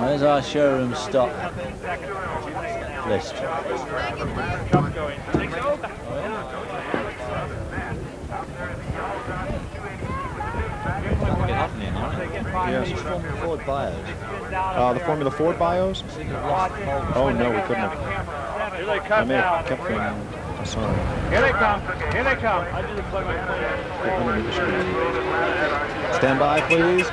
There's our showroom stock list. Yes. Formula Ford bios. The Formula Ford bios? Oh no, we couldn't have. Here they come now. Kept them. Here they come. Here they come. I just plug my Stand by, please.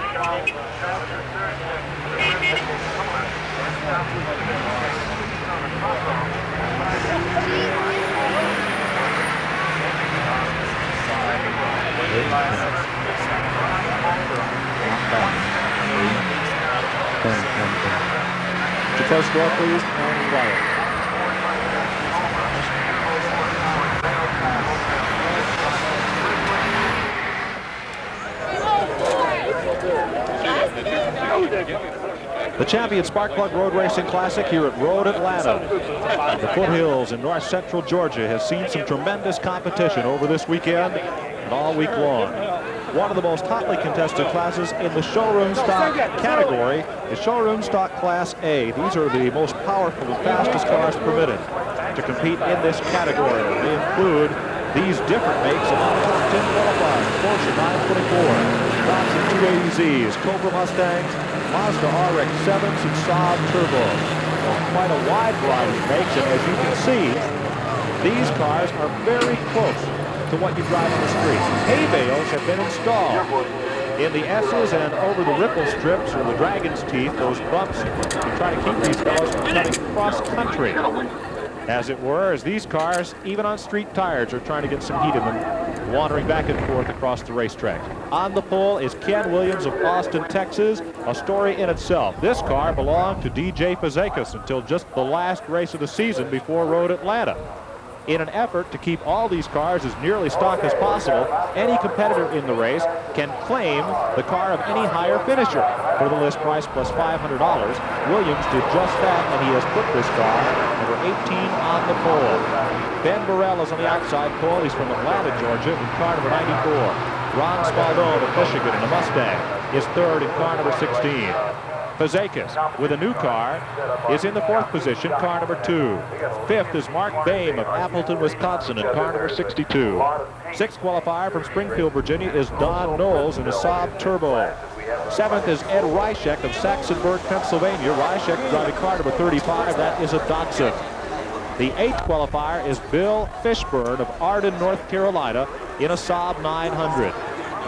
Your first door, please, and quiet. The Champion Spark Plug Road Racing Classic here at Road Atlanta. The foothills in north central Georgia has seen some tremendous competition over this weekend and all week long. One of the most hotly contested classes in the showroom stock category is Showroom Stock Class A. These are the most powerful and fastest cars permitted to compete in this category. They include these different makes among the top 10 qualifiers: Porsche 924, Datsun 280Zs, Cobra Mustangs, Mazda RX-7s, and Saab Turbo. Quite a wide variety of makes, and as you can see, these cars are very close to what you drive on the street. Hay bales have been installed in the S's and over the ripple strips or the dragon's teeth, those bumps, to try to keep these fellows from cutting cross-country, as it were, as these cars, even on street tires, are trying to get some heat in them, wandering back and forth across the racetrack. On the pole is Ken Williams of Austin, Texas, a story in itself. This car belonged to DJ Fazekas until just the last race of the season before Road Atlanta. In an effort to keep all these cars as nearly stock as possible, any competitor in the race can claim the car of any higher finisher. For the list price plus $500, Williams did just that, and he has put this car, number 18, on the pole. Ben Burrell is on the outside pole. He's from Atlanta, Georgia, in car number 94. Ron Spaldone of Michigan in a Mustang is third in car number 16. Fazekas, with a new car, is in the fourth position, car number 2. Fifth is Mark Boehm of Appleton, Wisconsin, in car number 62. Sixth qualifier from Springfield, Virginia, is Don Knowles in a Saab Turbo. Seventh is Ed Ryshek of Saxonburg, Pennsylvania. Ryshek driving car number 35. That is a Datsun. The eighth qualifier is Bill Fishburne of Arden, North Carolina, in a Saab 900.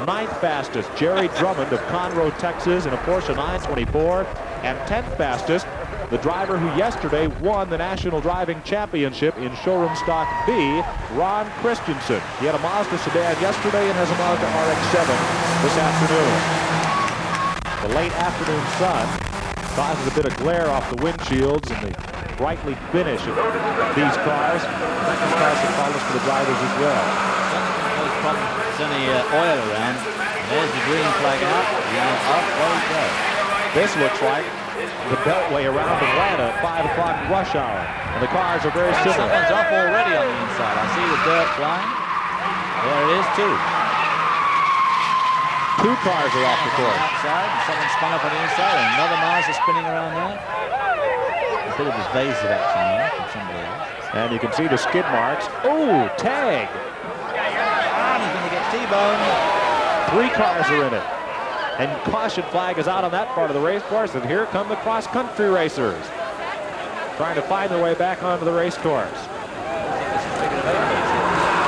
Ninth fastest, Jerry Drummond of Conroe, Texas, in a Porsche 924. And 10th fastest, the driver who yesterday won the National Driving Championship in Showroom Stock B, Ron Christensen. He had a Mazda sedan yesterday and has a Mazda RX-7 this afternoon. The late afternoon sun causes a bit of glare off the windshields and the brightly finish of these cars. That can cause some problems for the drivers as well. There's any oil around. There's the green flag out. Yeah, off they go. This looks like the beltway around Atlanta at 5 o'clock rush hour. And the cars are very similar. Someone's off already on the inside. I see the dirt flying. There it is, too. Two cars are off the course. Outside, and someone spun up on the inside, and another Mazda spinning around there. A bit of evasive action there from somebody else. And you can see the skid marks. Oh, tag! He's going to get T-boned. 3 cars are in it. And caution flag is out on that part of the race course, and here come the cross-country racers, trying to find their way back onto the race course.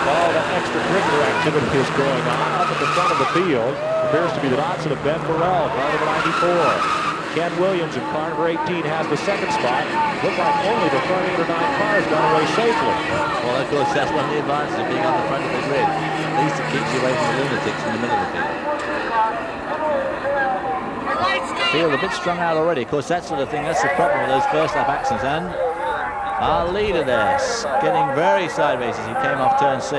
All that extracurricular activity is going on. Up at the front of the field appears to be the Datsun of Ben Burrell, car number 94. Ken Williams in car number 18 has the second spot. Look like only the front 8 or 9 cars got away safely. Well, of course, that's one of the advantages of being on the front of the grid. At least it keeps you away from the lunatics in the middle of the field. Field a bit strung out already. Of course, that sort of thing, that's the problem with those first lap accidents. And our leader there, getting very sideways as he came off turn 6.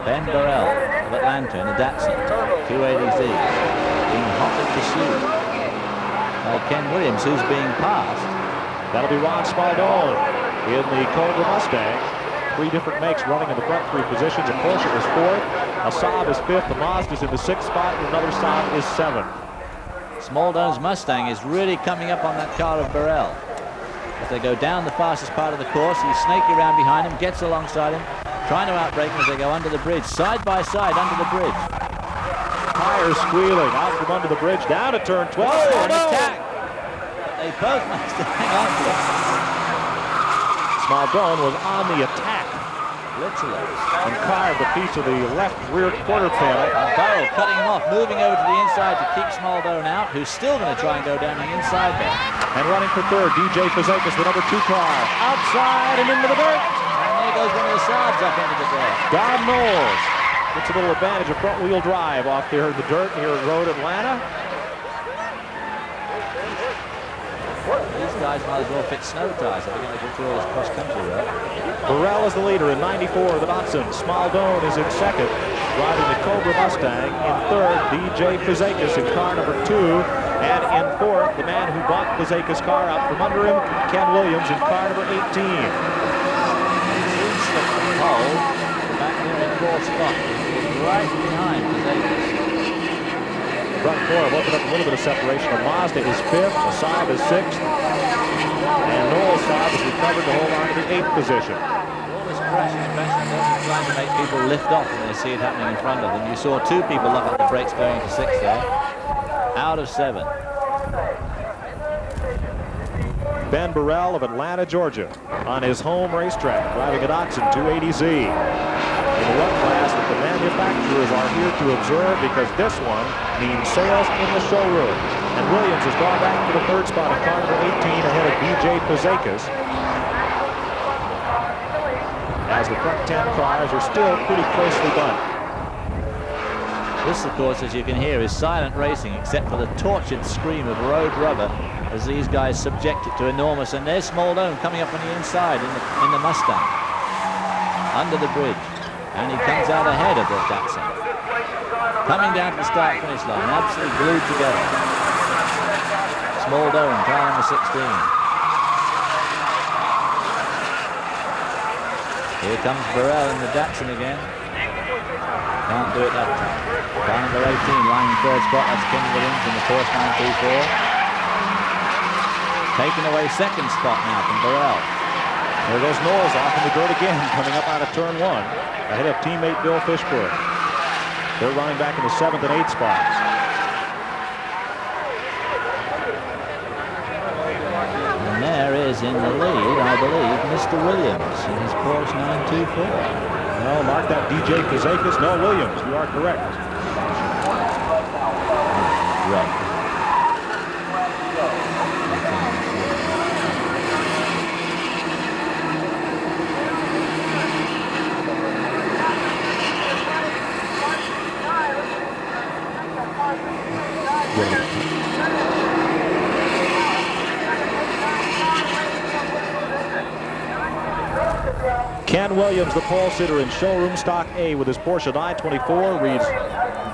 Ben Burrell of Atlanta in the Datsun 280Z, being hotly pursued by Ken Williams, who's being passed. That'll be Ron Spaldone in the Cobra Mustang. 3 different makes running in the front 3 positions. A Porsche is 4th, a Saab is 5th, the Mazda's in the 6th spot, and another Saab is 7th. Smaldone's Mustang is really coming up on that car of Burrell. As they go down the fastest part of the course, he's snaking around behind him, gets alongside him, trying to outbrake him as they go under the bridge, side by side under the bridge. Tires squealing out from under the bridge, down to turn 12. Oh, no! Attack! But they both managed to hang on to it. Smaldone was on the attack. Literally. And carved a piece of the left rear quarter panel. And Burrell cutting him off, moving over to the inside to keep Smaldone out, who's still going to try and go down the inside there. And running for third, DJ Fazekas, the number 2 car. Outside and into the dirt. And there goes one of the Saabs up into the dirt. Don Knowles gets a little advantage of front-wheel drive off there in the dirt here at Road Atlanta. These guys might as well fit snow tires if they're going to go through all this cross-country road. Burrell is the leader in 94, the Datsun. Smaldone is in second, driving the Cobra Mustang. In third, DJ Fazekas in car number 2. And in fourth, the man who bought Fazekas' car out from under him, Ken Williams, in car number 18. Pole, back there in fourth spot, right behind Fazekas. Front four have opened up a little bit of separation. A Mazda is 5th, a Saab is 6th, and Knowles' Saab has recovered to hold on to the 8th position. All this crash and crashing doesn't trying to make people lift off when they see it happening in front of them. You saw 2 people lock up the brakes going into 6th there, out of 7. Ben Burrell of Atlanta, Georgia, on his home racetrack, driving a Datsun 280Z. In the one class that the manufacturers are here to observe, because this one means sales in the showroom. And Williams has gone back to the 3rd spot in car number 18 ahead of DJ Fazekas. As the front 10 cars are still pretty closely bunched. This, of course, as you can hear, is silent racing, except for the tortured scream of road rubber as these guys subject it to enormous. And there's Smaldone coming up on the inside in the Mustang, under the bridge. And he comes out ahead of the Datsun. Coming down to the start-finish line, absolutely glued together. Smaldone, car number 16. Here comes Burrell in the Datsun again. Can't do it that time. Car number 18, lying in 3rd spot, that's Ken Williams in the Porsche 924. Taking away 2nd spot now from Burrell. There goes Knowles off in the dirt again, coming up out of turn 1. Ahead of teammate Bill Fishburne. They're running back in the 7th and 8th spots. And there is in the lead, I believe, Mr. Williams in his Porsche 924. No, mark that DJ Fazekas. No, Williams. You are correct. Right. Ken Williams, the pole sitter in Showroom Stock A with his Porsche 924, reads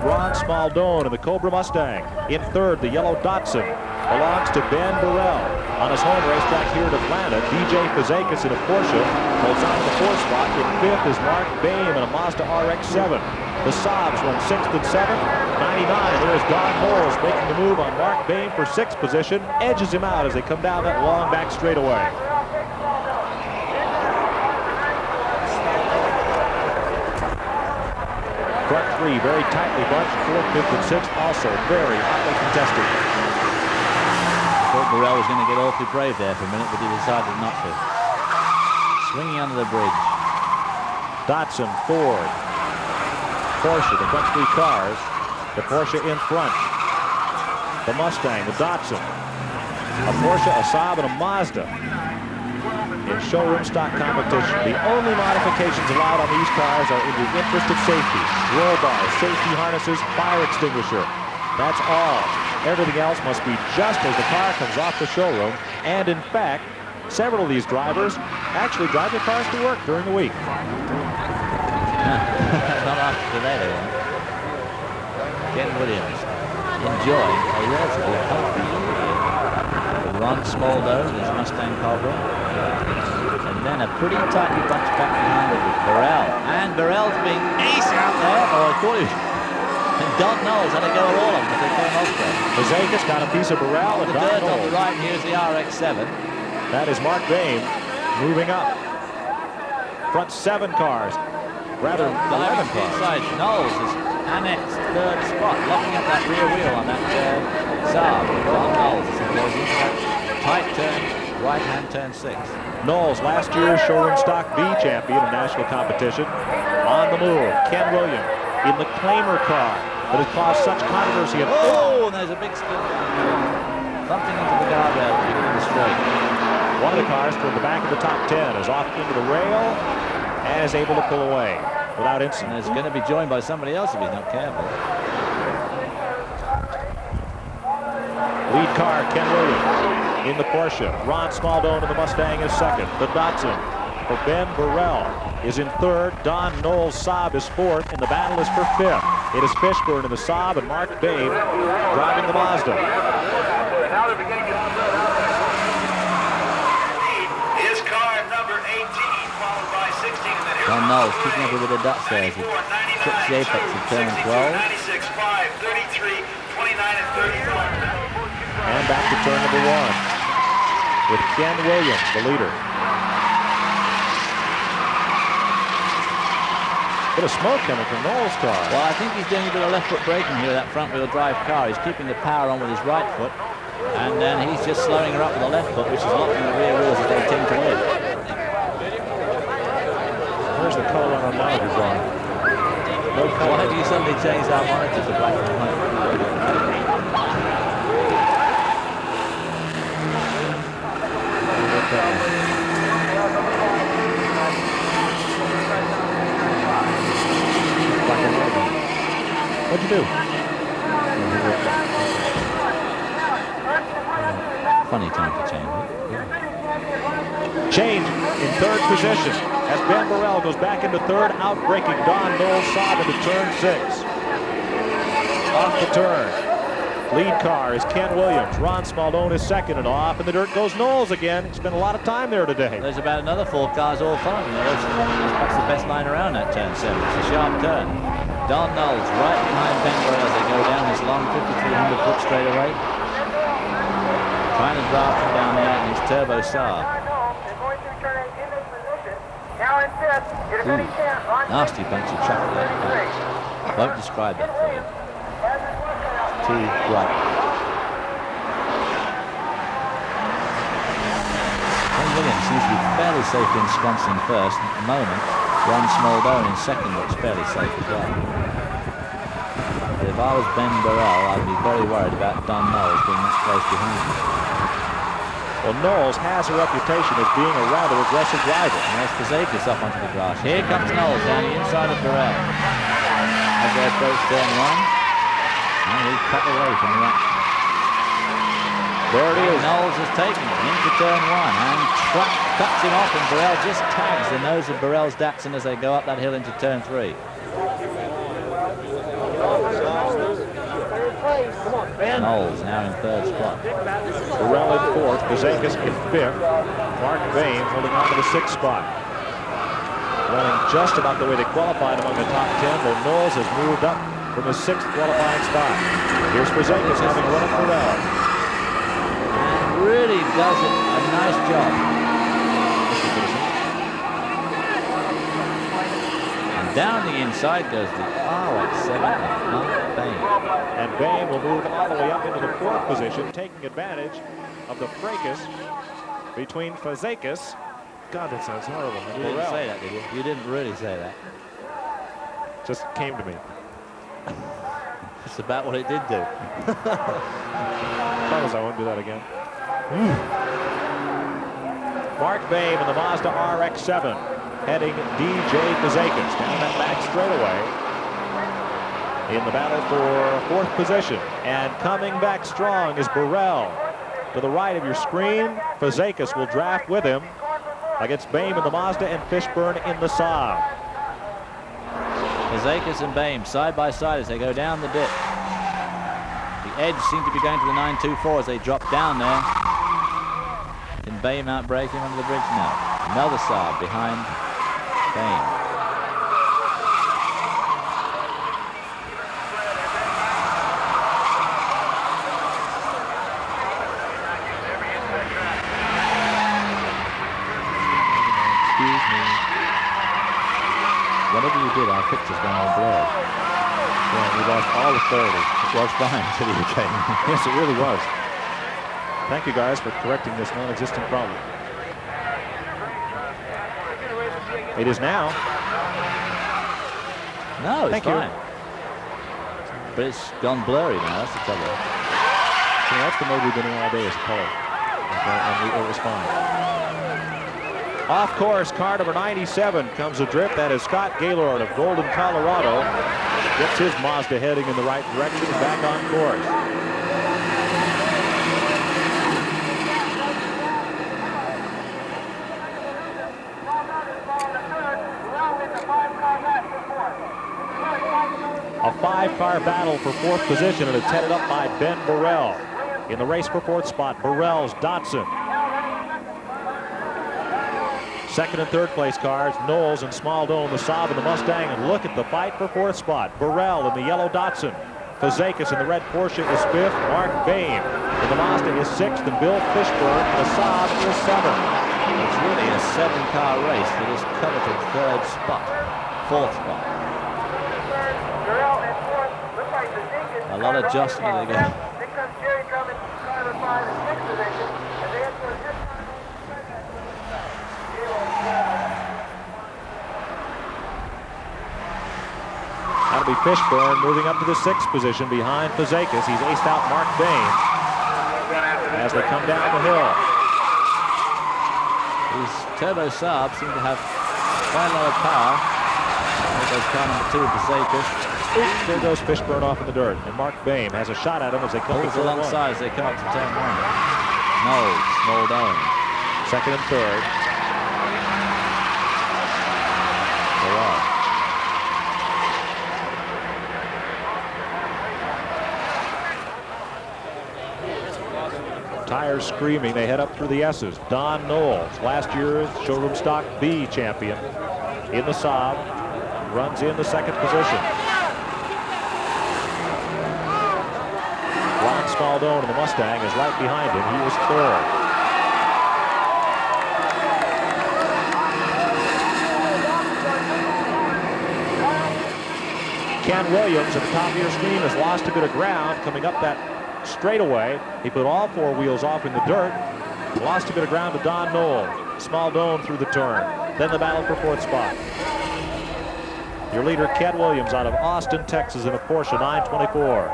Ron Smaldone in the Cobra Mustang. In 3rd, the yellow Datsun belongs to Ben Burrell. On his home racetrack here in Atlanta, DJ Fazekas in a Porsche holds on to the 4th spot. In 5th is Mark Boehm in a Mazda RX-7. The Saabs run 6th and 7th. 99, there's Don Knowles making the move on Mark Boehm for 6th position. Edges him out as they come down that long back straightaway. Front 3 very tightly bunched. 4th, 5th, and 6th also very hotly contested. I thought Burrell was going to get awfully brave there for a minute, but he decided not to. Swinging under the bridge. Datsun, Ford, Porsche, the front 3 cars. The Porsche in front. The Mustang, the Datsun. A Porsche, a Saab, and a Mazda. In showroom stock competition, the only modifications allowed on these cars are in the interest of safety. Roll bars, safety harnesses, fire extinguisher. That's all. Everything else must be just as the car comes off the showroom. And in fact, several of these drivers actually drive their cars to work during the week. Not after today, they won't. Ken Williams enjoying a relatively healthy year. Ron Smaldone, his Mustang Cobra. And then a pretty tightly bunched back behind it with Burrell. And Burrell's being ace out there. Oh, I thought he was And Don Knowles had to go with all of them as they came off there. Fazekas got a piece of Burrell and The Don dirt on the Knowles. right, here's the RX-7. That is Mark Bain moving up. Front 7 cars. Rather, 11 cars. Inside, Knowles is annexed third spot, locking up that rear wheel on that Saab. Don Knowles as he goes into that tight turn, right-hand turn 6. Knowles, last year's Showroom Stock B champion in national competition. On the move, Ken Williams in the Claimer car that has caused such controversy. Oh, and there's a big spin. Bumping into the guardrail at the beginning of the straight. One of the cars toward the back of the top 10 is off into the rail and is able to pull away without incident. And is going to be joined by somebody else if he's not careful. Lead car, Ken Williams in the Porsche. Ron Smaldone in the Mustang is second. The Datsun for Ben Burrell is in third. Don Knowles' Saab is fourth, and the battle is for fifth. It is Fishburne in the Saab and Mark Bain driving the Mazda. Now they're beginning to his car number 18, followed by 16. And then Don Knowles keeping up with the Dutch there as he puts the apex of turn 12. 96, 5, 33, 29, and 31. And back to turn number 1 with Ken Williams, the leader. Bit of smoke coming from Knowles' car. Well, I think he's doing a bit of left foot braking here, that front wheel drive car. He's keeping the power on with his right foot, and then he's just slowing her up with the left foot, which is locking the rear wheels as they tend to live. Where's the color on our monitors on? No color. Why have you suddenly changed our monitor to black and white? What'd you do? Funny time to change it. Change in third position as Ben Burrell goes back into third, outbraking Don Knowles' Saab into turn 6. Off the turn. Lead car is Ken Williams. Ron Smaldone is second, and off in the dirt goes Knowles again. He spent a lot of time there today. There's about another 4 cars all following. That's the best line around that turn 7. It's a sharp turn. Don Knowles right behind Ben Burrell as they go down this long 5,300 foot straightaway. Trying to draft him down there in his turbo Saab. Nasty bunch of traffic there. Won't describe that for you. Too bright. Ben Williams seems to be fairly safely ensconced in first. At the moment, Ron Smaldone in second looks fairly safe as well. But if I was Ben Burrell, I'd be very worried about Don Knowles being that close behind him. Well, Knowles has a reputation as being a rather aggressive driver. And there's Fazekas up onto the grass. Here comes Knowles down the inside of Burrell as they approach turn 1. And he cut away from the action. There it is. Knowles has taken it into turn 1 and cuts him off, and Burrell just tags the nose of Burrell's Datsun as they go up that hill into turn 3. Knowles now in third spot. Burrell in fourth, Fazekas in fifth. Mark Bain holding on to the 6th spot. Running just about the way they qualified among the top 10, though Knowles has moved up from his 6th qualifying spot. Here's Fazekas having run up Burrell. And really does a nice job. And down the inside goes the RX-7 of Mark Bain. And Bain will move all the way up into the 4th position, taking advantage of the fracas between Fazekas. God, that sounds horrible. You didn't say that, did you? You didn't really say that. Just came to me. It's about what it did do. Promise I won't do that again. Mark Bain in the Mazda RX-7 heading DJ Fazekas down that back straightaway in the battle for 4th position. And coming back strong is Burrell. To the right of your screen, Fazekas will draft with him against Bain in the Mazda and Fishburne in the Saab. Fazekas and Bain side by side as they go down the dip. The edge seemed to be going to the 924 as they drop down there. Can Bain outbrake him under the bridge now? Another Saab behind Bain. maybe we did. Our picture's gone all blurred. Yeah, we lost all the clarity. It was fine until you came. Yes, it really was. Thank you guys for correcting this non-existent problem. It is now. No, it's Thank fine. you. But it's gone blurry now. That's the trouble. So that's the mode we've been in all day, is color. Okay, and it was fine. Off course, car number 97 comes adrift. That is Scott Gaylord of Golden, Colorado. Gets his Mazda heading in the right direction, back on course. A 5-car battle for 4th position, and it's headed up by Ben Burrell. In the race for 4th spot, Burrell's Datsun. 2nd and 3rd place cars, Knowles and Smaldone, the Saab and the Mustang. And look at the fight for 4th spot. Burrell in the yellow Datsun. Fazekas in the red Porsche is 5th. Mark Bain in the Mazda is 6th. And Bill Fishburne in the Saab is 7th. It's really a 7-car race for this coveted 3rd spot, 4th spot. A lot of jostling again. That'll be Fishburne moving up to the 6th position behind Fazekas. He's aced out Mark Bain as they come down the hill. These turbo Saabs seem to have quite a lot of power. There goes car number 2 of Fazekas. There goes Fishburne off in the dirt, and Mark Bain has a shot at him as they come Pulls to turn 1. alongside as they come up to turn 1. No, Smaldone. 2nd and 3rd. Tires screaming. They head up through the S's. Don Knowles, last year's Showroom Stock B champion, in the Saab, runs in the 2nd position. Ron Smaldone in the Mustang is right behind him. He is 3rd. Ken Williams at the top of your screen has lost a bit of ground coming up that straightaway. He put all 4 wheels off in the dirt. Lost a bit of ground to Don Knowles. Smaldone through the turn. Then the battle for 4th spot. Your leader, Ken Williams, out of Austin, Texas, in a Porsche 924.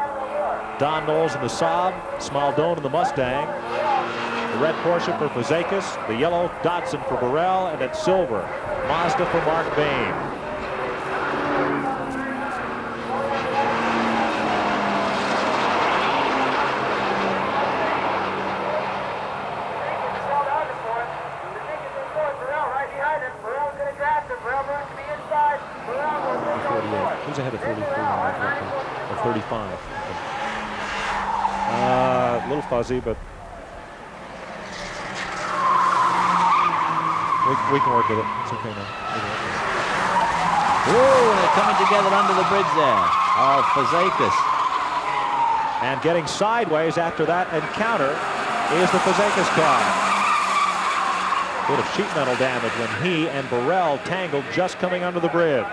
Don Knowles in the Saab. Smaldone in the Mustang. The red Porsche for Fazekas. The yellow Datsun for Burrell. And it's silver Mazda for Mark Bain. Who's ahead of 33 or 35? A little fuzzy, but we can work with it. It's okay now. Ooh, they're coming together under the bridge there. Oh, Fazekas. And getting sideways after that encounter is the Fazekas car. Bit of sheet metal damage when he and Burrell tangled just coming under the bridge.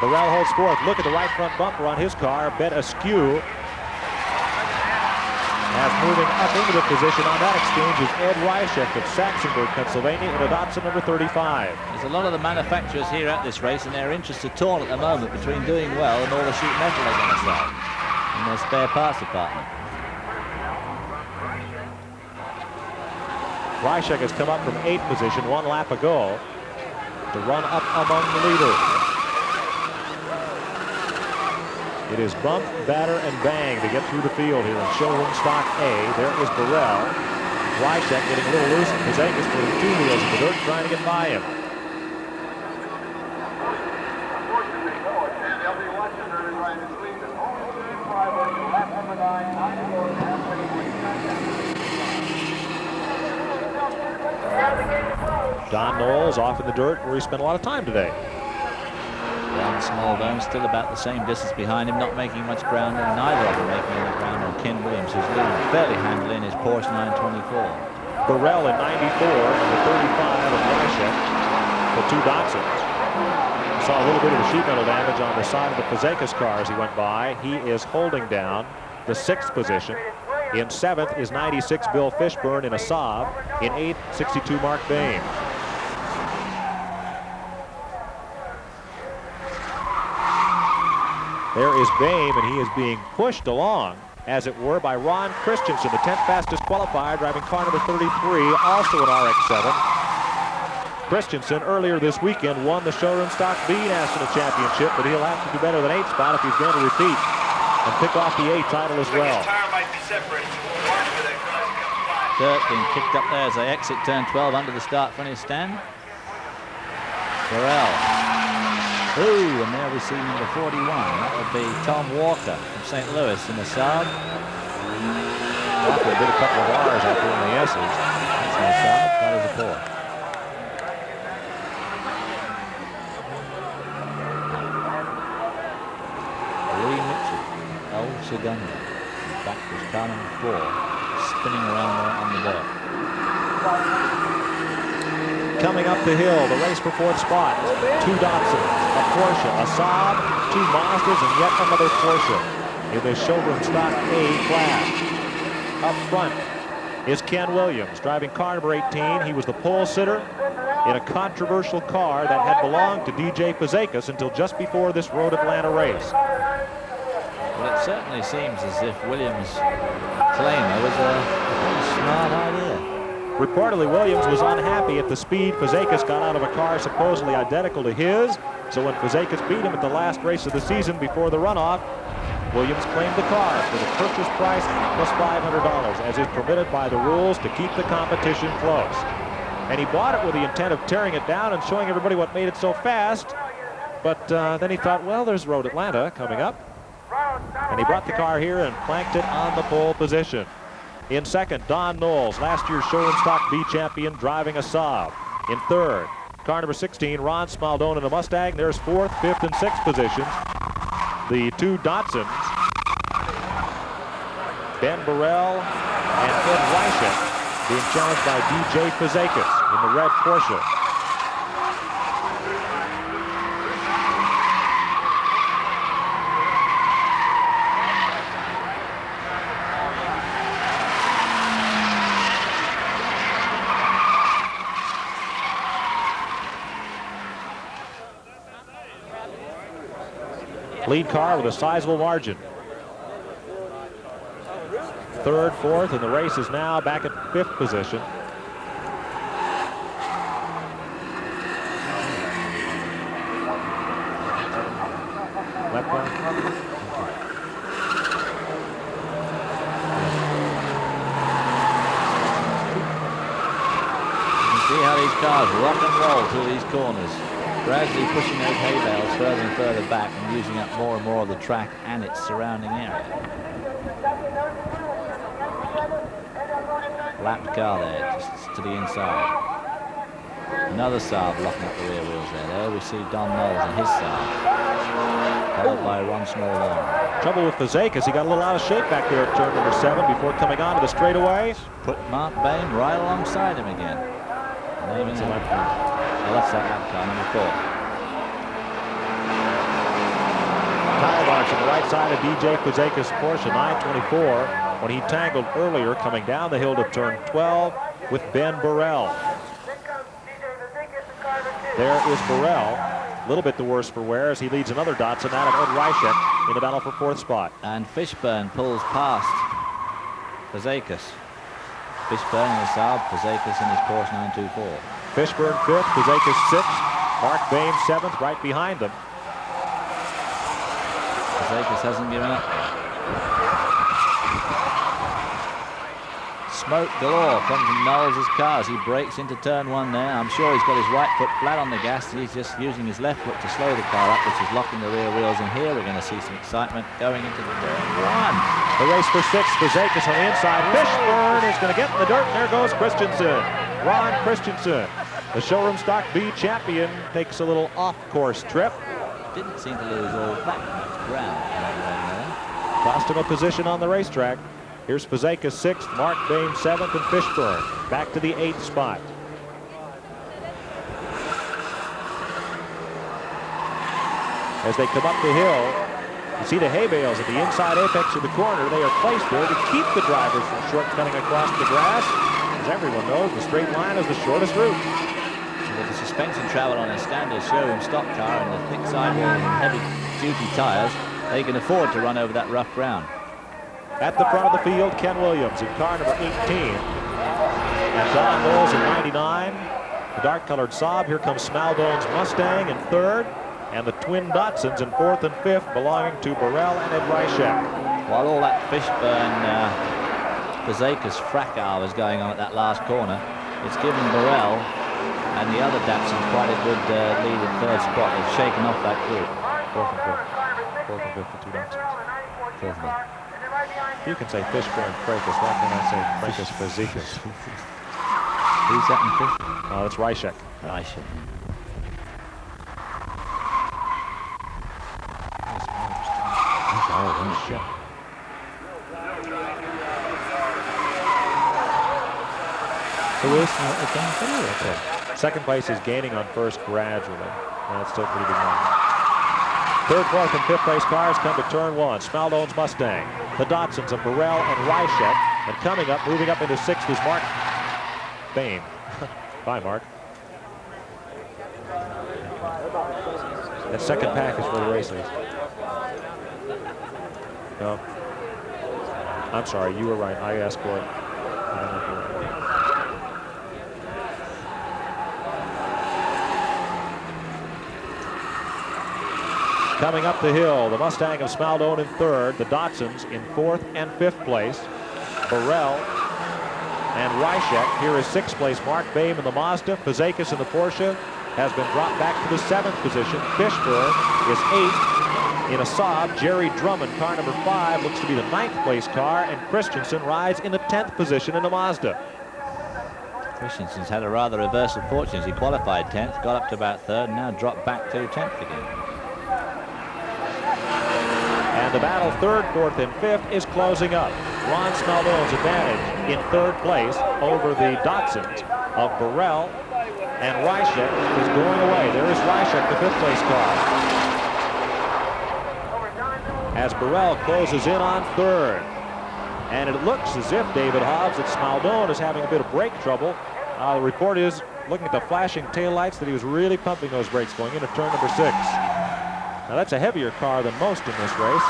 Burrell holds 4th. Look at the right front bumper on his car, bent askew. As moving up into the position on that exchange is Ed Reichek of Saxonburg, Pennsylvania, in a Datsun number 35. There's a lot of the manufacturers here at this race, and their interests are torn at the moment between doing well and all the sheet metal they're going to sell in their spare parts department. Reichek has come up from 8th position 1 lap ago to run up among the leaders. It is bump, batter, and bang to get through the field here in Showroom Stock A. There is Burrell. Reichek getting a little loose. Fazekas putting 2 wheels in the dirt, trying to get by him. Don Knowles off in the dirt where he spent a lot of time today. Ron Smaldone still about the same distance behind him, not making much ground, and neither of them making any ground on Ken Williams, who's leading fairly handily in his Porsche 924. Burrell in 94 and the 35 of Reichek. the two Dotsons. Saw a little bit of the sheet metal damage on the side of the Fazekas car as he went by. He is holding down the 6th position. In 7th is 96 Bill Fishburne in a Saab. In 8th, 62 Mark Bain. There is Bain, and he is being pushed along, as it were, by Ron Christensen, the 10th fastest qualifier, driving car number 33, also an RX-7. Christensen earlier this weekend won the Showroom Stock B National Championship, but he'll have to do better than 8th spot if he's going to repeat and pick off the 8th title as well. Dirt being kicked up there as they exit turn 12 under the start finish stand. Burrell. Ooh, and there we see number 41. That would be Tom Walker from St. Louis in the Saab. Walker did a couple of R's out there in the S's. That's no Saab, that is a Ford. Lee Mitchell, El Segundo. Back was car number 4, spinning around there on the dirt. Coming up the hill, the race for 4th spot. 2 Dotsons, a Porsche, a Saab, 2 Mazdas, and yet another Porsche in the Showroom Stock A class. Up front is Ken Williams, driving car number 18. He was the pole sitter in a controversial car that had belonged to DJ Fazekas until just before this Road Atlanta race. Well, it certainly seems as if Williams' claim it was a pretty smart idea. Reportedly, Williams was unhappy at the speed Fazekas got out of a car supposedly identical to his. So when Fazekas beat him at the last race of the season before the runoff, Williams claimed the car for the purchase price plus $500, as is permitted by the rules to keep the competition close. And he bought it with the intent of tearing it down and showing everybody what made it so fast. But then he thought, well, there's Road Atlanta coming up. And he brought the car here and planked it on the pole position. In 2nd, Don Knowles, last year's Showroom Stock B champion, driving a Saab. In 3rd, car number 16, Ron Smaldone in a Mustang. There's 4th, 5th, and 6th positions. The 2 Dotsons, Ben Burrell and Ed Reichert, being challenged by DJ Fazekas in the red Porsche. Lead car with a sizable margin. 3rd, 4th, and the race is now back at 5th position. Left one. You can see how these cars rock and roll through these corners, gradually pushing those hay bales further and further back and using up more and more of the track and its surrounding area. Lapped car there, just to the inside. Another Saab locking up the rear wheels there. There we see Don Knowles and his Saab, followed by Ron Smaldone. Trouble with Fazekas, he got a little out of shape back there at turn number 7 before coming on to the straightaway. Put Mark Bain right alongside him again. That's a lap car. Oh, that's that lap car, number 4. Tire marks on the right side of DJ Fazekas' Porsche 924 when he tangled earlier coming down the hill to turn 12 with Ben Burrell. There is Burrell, a little bit the worse for wear as he leads another Datsun out of Ed Reichert in the battle for 4th spot. And Fishburne pulls past Fazekas. Fishburne in his Saab, Fazekas in his Porsche 924. Fishburne 5th, Fazekas 6th, Mark Bain 7th, right behind them. Fazekas hasn't given up. Smoke galore comes from Knowles' car as he breaks into turn 1 there. I'm sure he's got his right foot flat on the gas. He's just using his left foot to slow the car up, which is locking the rear wheels. And here we're going to see some excitement going into the turn 1. The race for 6th, Fazekas on the inside. Fishburne is going to get in the dirt, and there goes Christensen. Ron Christensen, the Showroom Stock B champion, takes a little off-course trip. Didn't seem to lose all that much ground. Cost him a position on the racetrack. Here's Fazekas 6th, Mark Bain 7th, and Fishburne back to the 8th spot. as they come up the hill. You see the hay bales at the inside apex of the corner. They are placed there to keep the drivers from shortcutting across the grass. As everyone knows, the straight line is the shortest route. With the suspension travel on a standard showroom stock car and the thick sidewalls and heavy-duty tires, they can afford to run over that rough ground. At the front of the field, Ken Williams in car number 18. And Don Knowles in 99. The dark-colored Saab. Here comes Smaldone's Mustang in third. And the twin Datsuns in fourth and fifth, belonging to Burrell and Ed Reichek. While all that Fishburne Fazekas fracas was going on at that last corner, it's given Burrell and the other Datsun quite a good lead in third spot. They've shaken off that group. Fourth and fifth. Fourth and fifth, the two Datsuns. Fourth and fifth. You can say Fishburne Fracas. Why can't I say Fracas Fazekas? Who's that in fifth? Oh, that's Reichek. Reichek. Oh, shit. Second place is gaining on first gradually. That's still pretty big number. Third, fourth, and fifth place cars come to turn one. Smaldone's Mustang, the Datsuns of Burrell and Reichek. And coming up, moving up into sixth is Mark Bain. Bye, Mark. That second pack is for the racers. No. I'm sorry, you were right. I asked for it. Coming up the hill, the Mustang of Smaldone in third, the Datsuns in fourth and fifth place. Burrell and Reichek. Here is sixth place Mark Boehm in the Mazda. Fazekas in the Porsche has been dropped back to the seventh position. Fishburne is eighth in a Saab. Jerry Drummond, car number 5, looks to be the ninth place car, and Christensen rides in the 10th position in the Mazda. Christensen's had a rather reverse of fortunes. He qualified 10th, got up to about third, and now dropped back to 10th again. And the battle third, fourth, and fifth is closing up. Ron Smaldone's advantage in third place over the Datsuns of Burrell and Reichek is going away. There is Reichek, the fifth place car. As Burrell closes in on third. And it looks as if David Hobbs at Smaldone is having a bit of brake trouble. The report is, looking at the flashing taillights, that he was really pumping those brakes going into turn number 6. Now that's a heavier car than most in this race.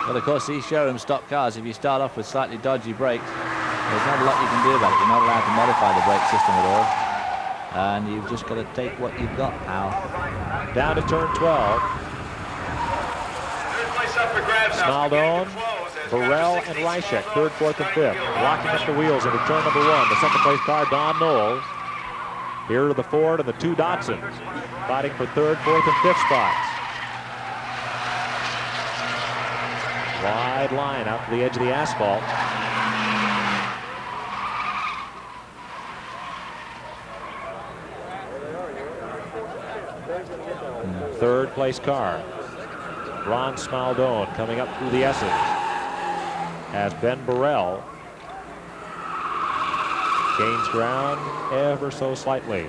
Well, of course, these showroom stock cars, if you start off with slightly dodgy brakes, there's not a lot you can do about it. You're not allowed to modify the brake system at all. And you've just got to take what you've got, pal. Down to turn 12. Smaldone, Burrell, and Reichek, third, fourth, and fifth. Locking up the wheels into turn number 1. The second place car, Don Knowles. Here are the Ford and the two Datsuns, fighting for third, fourth, and fifth spots. Wide line out to the edge of the asphalt. Third place car, Ron Smaldone, coming up through the S's as Ben Burrell gains ground ever so slightly,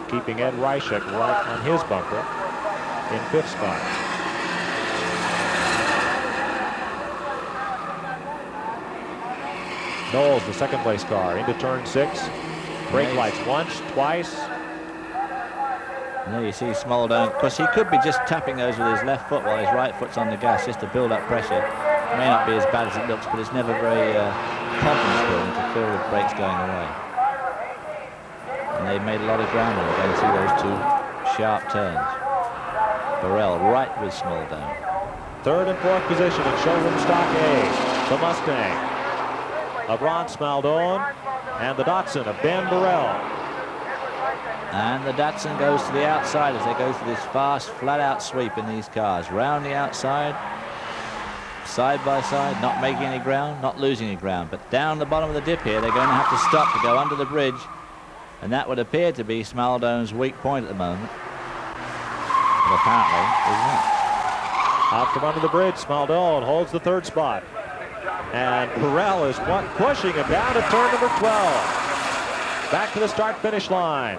keeping Ed Reichek right on his bumper in fifth spot. Knowles, the second place car, into turn 6. Brake lights once, twice. There you see Smaldone. Of course, he could be just tapping those with his left foot while his right foot's on the gas just to build up pressure. It may not be as bad as it looks, but it's never very confidence building to feel the brakes going away. And they've made a lot of ground on it going through those two sharp turns. Burrell right with Smaldone. Third and fourth position in showroom stock A. The Mustang of Ron Smaldone and the Datsun of Ben Burrell. And the Datsun goes to the outside as they go through this fast, flat-out sweep in these cars. Round the outside, side by side, not making any ground, not losing any ground. But down the bottom of the dip here, they're going to have to stop to go under the bridge. And that would appear to be Smaldone's weak point at the moment. But apparently, is not. Out from under the bridge, Smaldone holds the third spot. And Burrell is pushing him down to turn number 12. Back to the start-finish line.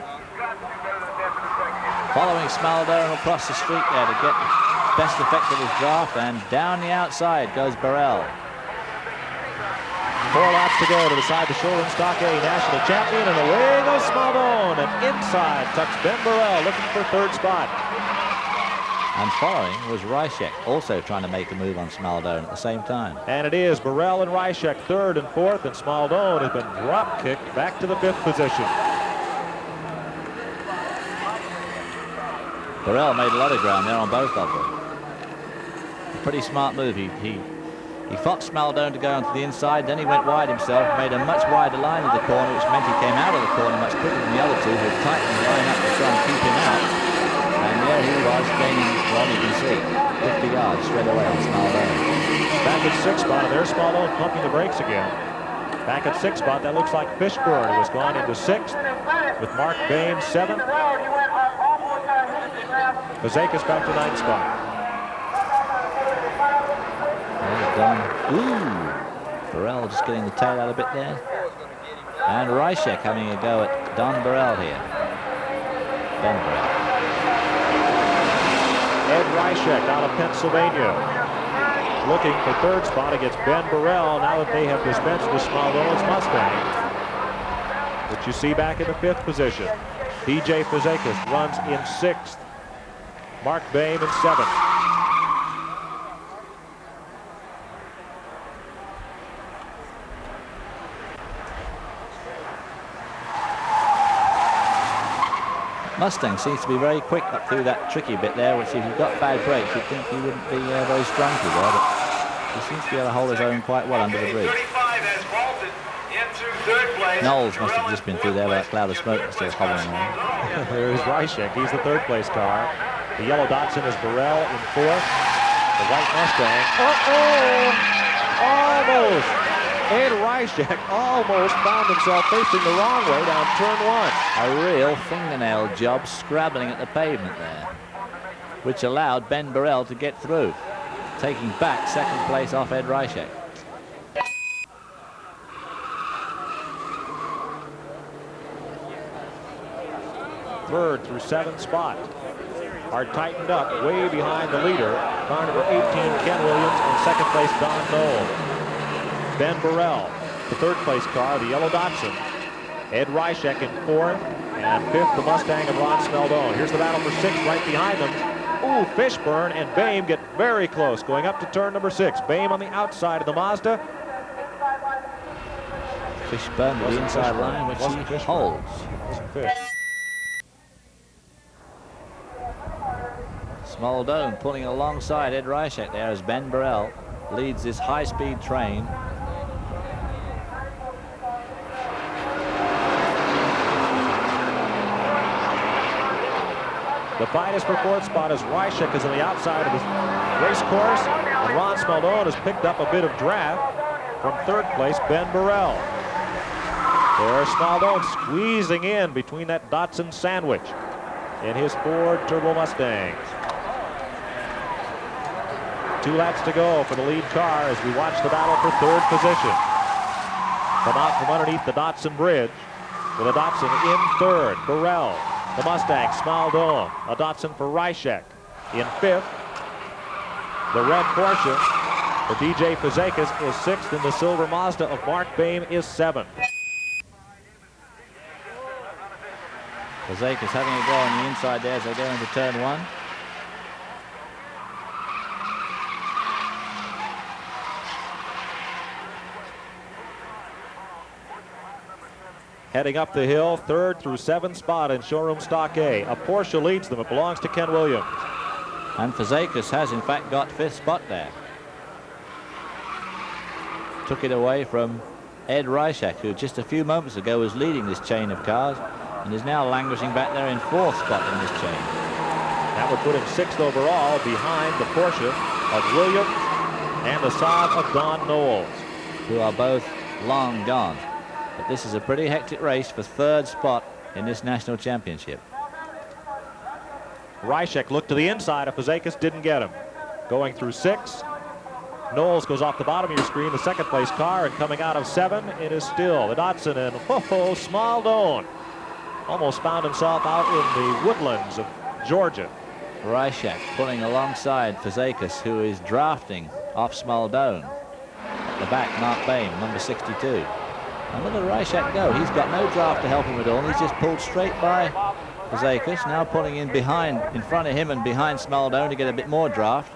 Following Smaldone across the street there to get the best effect of his draft, and down the outside goes Burrell. 4 laps to go to decide the Showroom Stock A National Champion, and away goes Smaldone, and inside tucks Ben Burrell looking for 3rd spot. And following was Ryshek, also trying to make a move on Smaldone at the same time. And it is Burrell and Ryshek 3rd and 4th, and Smaldone has been drop kicked back to the 5th position. Burrell made a lot of ground there on both of them. A pretty smart move. He foxed Smaldone to go onto the inside, then he went wide himself, made a much wider line of the corner, which meant he came out of the corner much quicker than the other two, who had tightened the line up to try and keep him out. And there he was, gaining, well, you can see, 50 yards straight away on Smaldone. Back at 6th spot, and there's Smaldone pumping the brakes again. Back at 6th spot, that looks like Fishburne, who has gone into 6th, with Mark Bain 7th. Fazekas back to 9th spot. Ooh, Burrell just getting the tail out a bit there. And Ryshek having a go at Don Burrell here. Ben Burrell. Ed Ryshek out of Pennsylvania, looking for 3rd spot against Ben Burrell now that they have dispensed with Smaldone's Mustang, which you see back in the 5th position. DJ Fazekas runs in 6th. Mark Bain in 7th. Mustang seems to be very quick up through that tricky bit there, which if you've got bad brakes, you'd think he wouldn't be very strong through there, but he seems to be able to hold his own quite well under the bridge. 35 has vaulted into 3rd place. Knowles must have just been through there with that cloud of smoke and still hovering around. There's Ryshek. He's the 3rd place car. The yellow Datsun is Burrell in 4th. The white Mustang. Almost. Ed Ryshek almost found himself facing the wrong way down turn 1. A real fingernail job scrabbling at the pavement there, which allowed Ben Burrell to get through, taking back 2nd place off Ed Ryshek. Third through 7th spot are tightened up way behind the leader, car number 18, Ken Williams, and 2nd place, Don Knoll. Ben Burrell, the 3rd place car, the yellow Datsun. Ed Ryshek in 4th, and 5th, the Mustang of Ron Smaldone. Here's the battle for 6th right behind them. Ooh, Fishburne and Boehm get very close, going up to turn number 6. Boehm on the outside of the Mazda. Fishburne with the inside line, which he holds. Smaldone pulling alongside Ed Ryshek there as Ben Burrell leads this high-speed train. The finest for 4th spot is Ryshek is on the outside of the race course, and Ron Smaldone has picked up a bit of draft from 3rd place, Ben Burrell. There's Smaldone squeezing in between that Datsun sandwich in his Ford Turbo Mustangs. 2 laps to go for the lead car as we watch the battle for 3rd position. Come out from underneath the Datsun bridge with a Datsun in 3rd. Burrell, the Mustang, Smaldone, a Datsun for Ryshek in 5th. The red Porsche for DJ Fazekas is 6th, and the silver Mazda of Mark Boehm is 7th. Fazekas having a go on the inside there as they go into turn 1. Heading up the hill, 3rd through 7th spot in Showroom Stock A. A Porsche leads them. It belongs to Ken Williams. And Fazekas has in fact got 5th spot there. Took it away from Ed Ryshek, who just a few moments ago was leading this chain of cars and is now languishing back there in 4th spot in this chain. That would put him 6th overall behind the Porsche of Williams and the Saab of Don Knowles, who are both long gone. But this is a pretty hectic race for 3rd spot in this national championship. Ryshek looked to the inside of Fazekas, didn't get him. Going through 6. Knowles goes off the bottom of your screen, the 2nd place car, and coming out of 7, it is still the Datsun, and Smaldone almost found himself out in the woodlands of Georgia. Ryshak pulling alongside Fazekas, who is drafting off Smaldone. At the back, Mark Bain, number 62. And look at Ryshak go. He's got no draft to help him at all. He's just pulled straight by Fazekas, now pulling in front of him and behind Smaldone to get a bit more draft.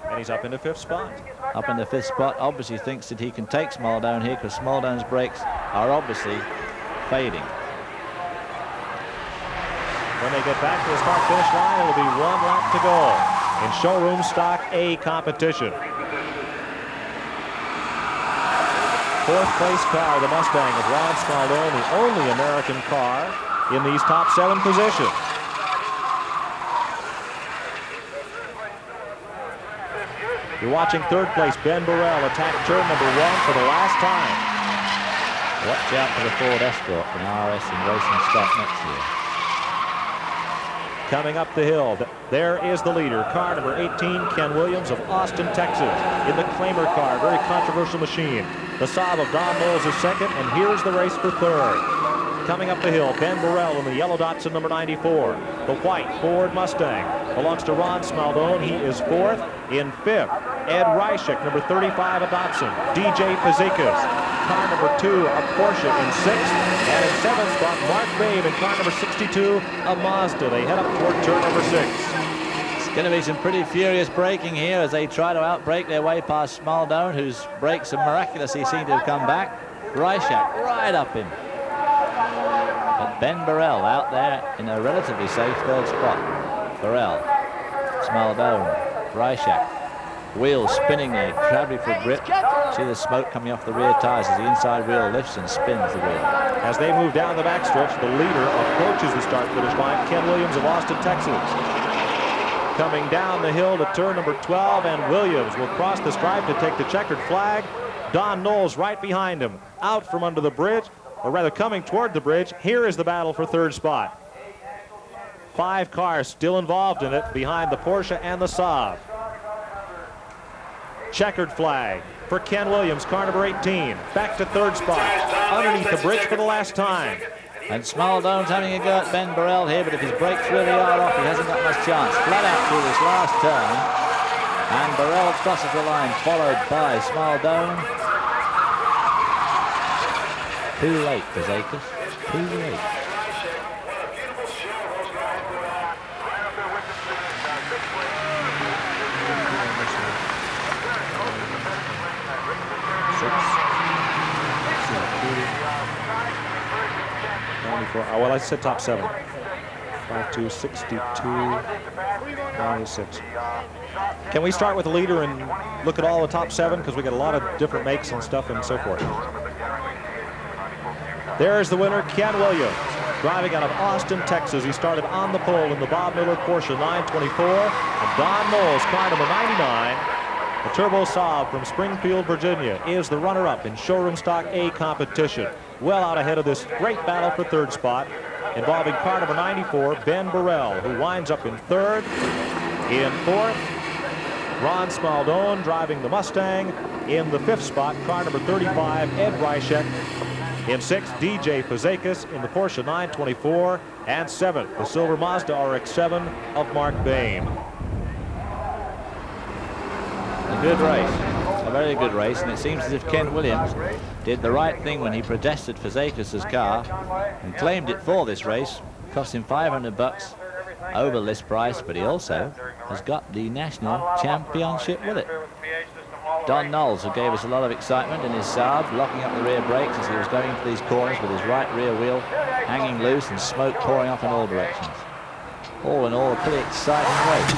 And he's up in the 5th spot. Up in the 5th spot, obviously thinks that he can take Smaldone here because Smaldone's brakes are obviously fading. When they get back to the start-finish line, it'll be 1 lap to go in Showroom Stock A competition. 4th place car, the Mustang of Ron Smaldone, the only American car in these top 7 positions. You're watching 3rd place Ben Burrell attack turn number 1 for the last time. Watch out for the Ford Escort from RS and Racing Stock next year. Coming up the hill, there is the leader, car number 18, Ken Williams of Austin, Texas, in the Claimer car, very controversial machine. The Saab of Don Knowles is 2nd, and here's the race for 3rd. Coming up the hill, Ben Burrell in the yellow Datsun number 94. The white Ford Mustang belongs to Ron Smaldone. He is 4th. In 5th, Ed Ryshak, number 35, a Datsun. DJ Fazekas, car number 2, a Porsche in 6th. And in 7th spot, Mark Babe in car number 62, a Mazda. They head up toward turn number 6. It's going to be some pretty furious braking here as they try to outbrake their way past Smaldone, whose brakes have miraculously seem to have come back. Ryshak right up him. But Ben Burrell out there in a relatively safe 3rd spot. Burrell, Smaldone, Ryshak. Wheels spinning there, grabbing for grip. See the smoke coming off the rear tires as the inside wheel lifts and spins the wheel. As they move down the backstretch, the leader approaches the start-finish line, Ken Williams of Austin, Texas. Coming down the hill to turn number 12, and Williams will cross the stripe to take the checkered flag. Don Knowles right behind him, out from under the bridge, or rather coming toward the bridge. Here is the battle for 3rd spot. 5 cars still involved in it behind the Porsche and the Saab. Checkered flag for Ken Williams, car number 18. Back to 3rd spot, underneath the bridge for the last time. And Smaldone's having a go at Ben Burrell here, but if his brakes really are off, he hasn't got much chance. Flat out through this last turn. And Burrell crosses the line, followed by Smaldone. Too late, Fazekas. Too late. Well, I said top 7. 5'2", 62, 96. Can we start with the leader and look at all the top 7? Because we got a lot of different makes and stuff and so forth. There's the winner, Ken Williams, driving out of Austin, Texas. He started on the pole in the Bob Miller Porsche 924. And Don Knowles, car number 99, the Turbo Saab from Springfield, Virginia, is the runner-up in Showroom Stock A competition. Well out ahead of this great battle for 3rd spot, involving car number 94, Ben Burrell, who winds up in 3rd. In 4th, Ron Smaldone driving the Mustang. In the 5th spot, car number 35, Ed Ryshak. In 6th, DJ Fazekas in the Porsche 924. And 7th, the silver Mazda RX-7 of Mark Bain. A good race, a very good race, and it seems as if Ken Williams did the right thing when he protested Fazekas' car and claimed it for this race. Cost him $500 over list price, but he also has got the national championship with it. Don Knowles, who gave us a lot of excitement in his Saab, locking up the rear brakes as he was going into these corners with his right rear wheel hanging loose and smoke pouring off in all directions. All in all, a pretty exciting race,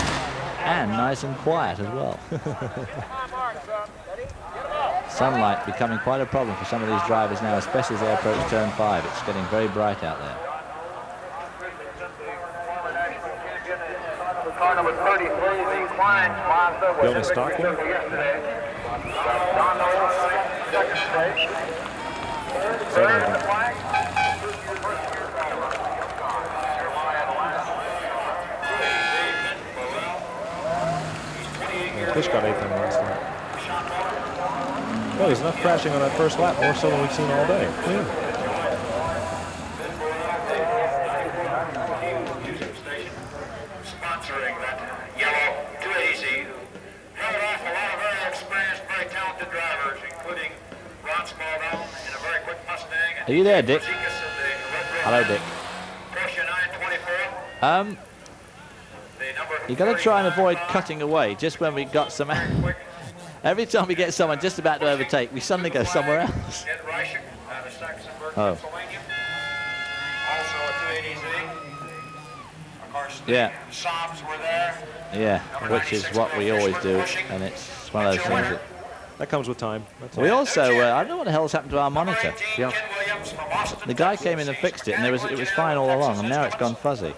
and nice and quiet as well. Sunlight becoming quite a problem for some of these drivers now, especially as they approach turn 5. It's getting very bright out there. Car number 33, the Klein Mazda, The only stock one? Don Knowles, 2nd place. 3rd, the flag. Fish got 8th on the last lap. Well, there's enough crashing on that first lap, more so than we've seen all day. Yeah. sponsoring that yellow 280Z, who held off a lot of very experienced, very talented drivers, including Ron Spalding in a very quick Mustang. Are you there, Dick? Hello, Dick. Porsche 924. You got to try and avoid cutting away just when we got some. Every time we get someone just about to overtake, we suddenly go somewhere else. Oh. Also a 280Z. Of course, the Yeah. Saabs were there. Yeah, which is what we always do, and it's one of those things that. That comes with time. That's We all. also, I don't know what the hell's happened to our monitor. Yeah. The guy came in and fixed it, and it was fine all along, and now it's gone fuzzy.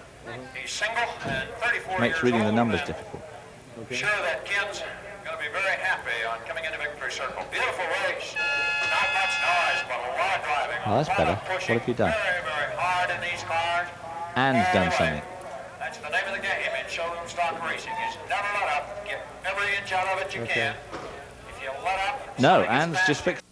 He's single and 34 Makes years reading the old, numbers and difficult. Sure that kid's going to be very happy on coming into victory circle. Beautiful race. Not much noise, but a lot of driving. Oh, that's a lot better. of pushing. What have you done? Very, very hard in these cars. Anne's done Anyway, something. That's the name of the game in showroom stock racing, is never let up. Get every inch out of it you can. If you let up... No, Anne's just fixed